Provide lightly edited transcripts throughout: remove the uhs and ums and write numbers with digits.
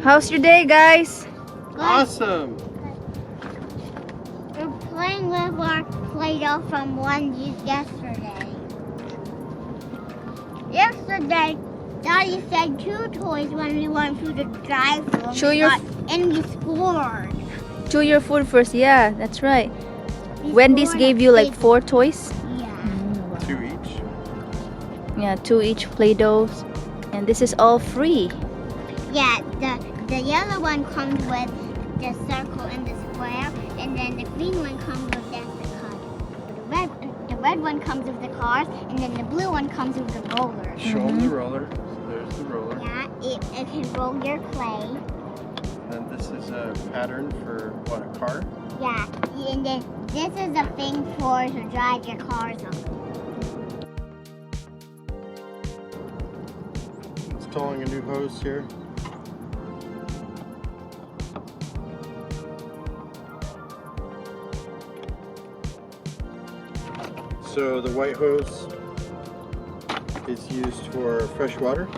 How's your day, guys? Awesome. We're playing with our Play-Doh from one used yesterday. Yesterday, Daddy said 2 toys when we went through the drive-thru. And we scored. Chew your food first. Yeah, that's right. We Wendy's scored gave a you like big 4 toys. Yeah. 2 each. Yeah, 2 each Play-Dohs. And this is all free. Yeah, the yellow one comes with the circle and the square, and then the green one comes with the color. The red one comes with the cars, and then the blue one comes with the rollers. Show them the roller. So there's the roller. Yeah, it can roll your clay. And this is a pattern for what, a car? Yeah, and then this is a thing to drive your cars on. Installing a new hose here. So the white hose is used for fresh water,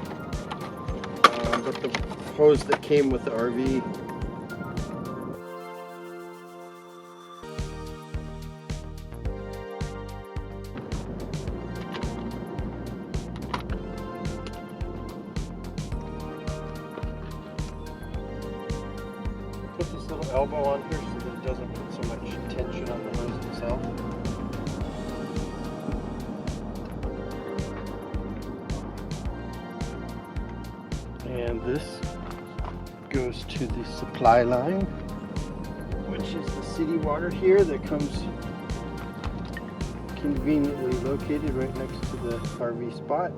but the hose that came with the RV put this little elbow on here so that it doesn't put so much tension on the hose itself. And this goes to the supply line, which is the city water here that comes conveniently located right next to the RV spot.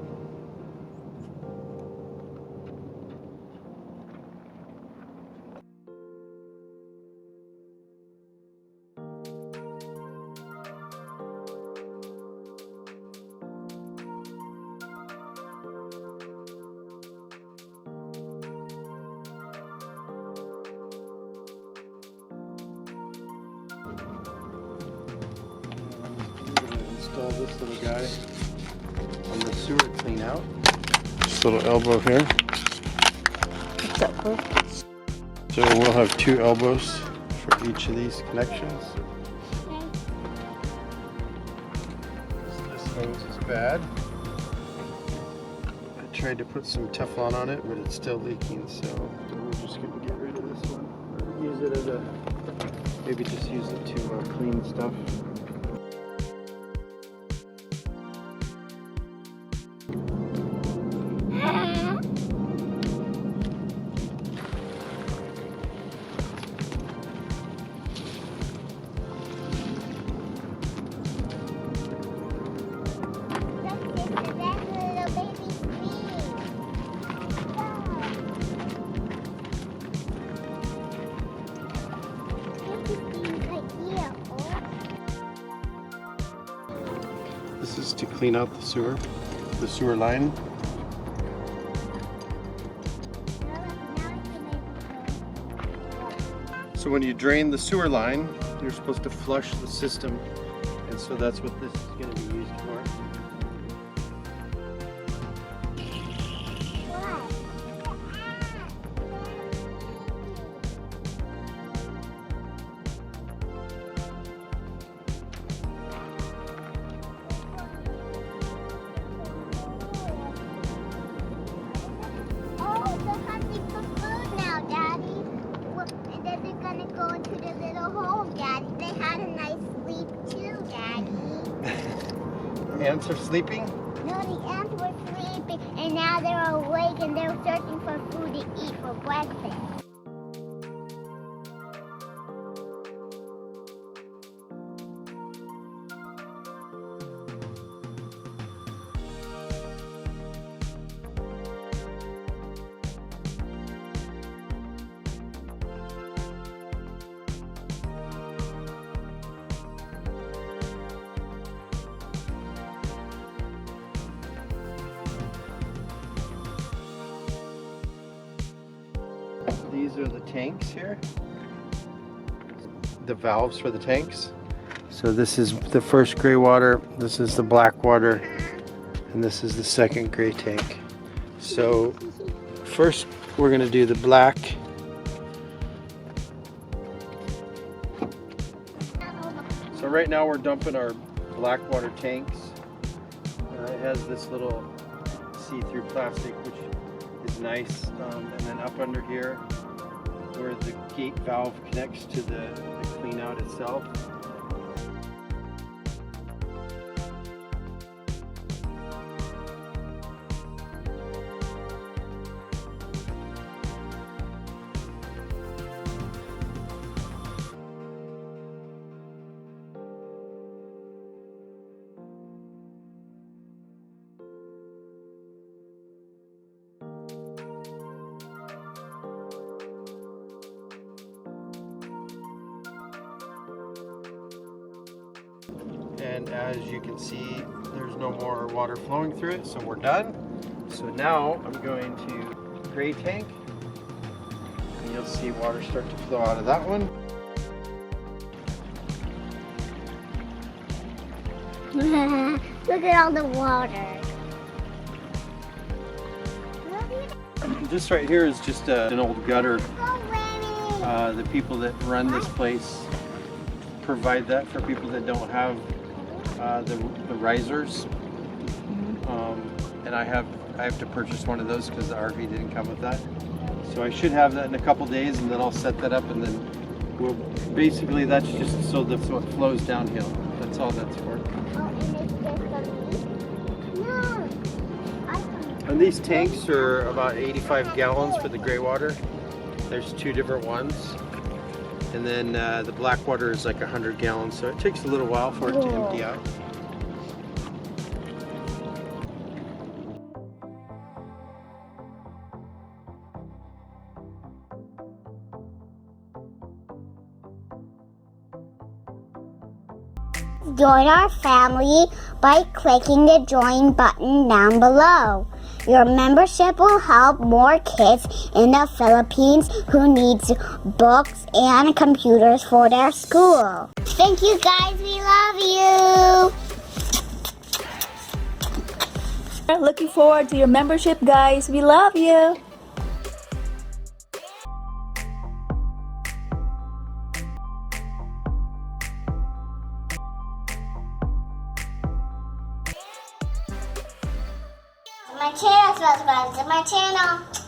Install this little guy on the sewer clean out. This little elbow here. What's up, bro? So we'll have 2 elbows for each of these connections. This hose is bad. I tried to put some Teflon on it, but it's still leaking, so we're just going to get rid of this one. Use it as a, maybe just use it to clean stuff. This is to clean out the sewer line. So when you drain the sewer line, you're supposed to flush the system, and so that's what this is going to be used for. Into the little hole, Daddy. They had a nice sleep too, Daddy. Ants are sleeping? No, the ants were sleeping, and now they're awake and they're searching for food to eat for breakfast. These are the tanks here. The valves for the tanks. So this is the first gray water, this is the black water, and this is the second gray tank. So first we're going to do the black So right now we're dumping our black water tanks. It has this little see-through plastic, which is nice. And then up under here, where the gate valve connects to the clean out itself. And as you can see, there's no more water flowing through it, so we're done. So now I'm going to gray tank, and you'll see water start to flow out of that one. Look at all the water. This right here is just an old gutter. Oh, The people that run this place provide that for people that don't have the risers. And I have to purchase one of those because the RV didn't come with that. So I should have that in a couple days, and then I'll set that up, and then we'll basically, that's just so it flows downhill. That's all that's for. And these tanks are about 85 gallons for the gray water. There's two different ones. And then the black water is like 100 gallons, so it takes a little while for it to empty out. Join our family by clicking the join button down below. Your membership will help more kids in the Philippines who needs books and computers for their school. Thank you guys, we love you. Looking forward to your membership, guys. We love you. My channel, subscribe to my channel.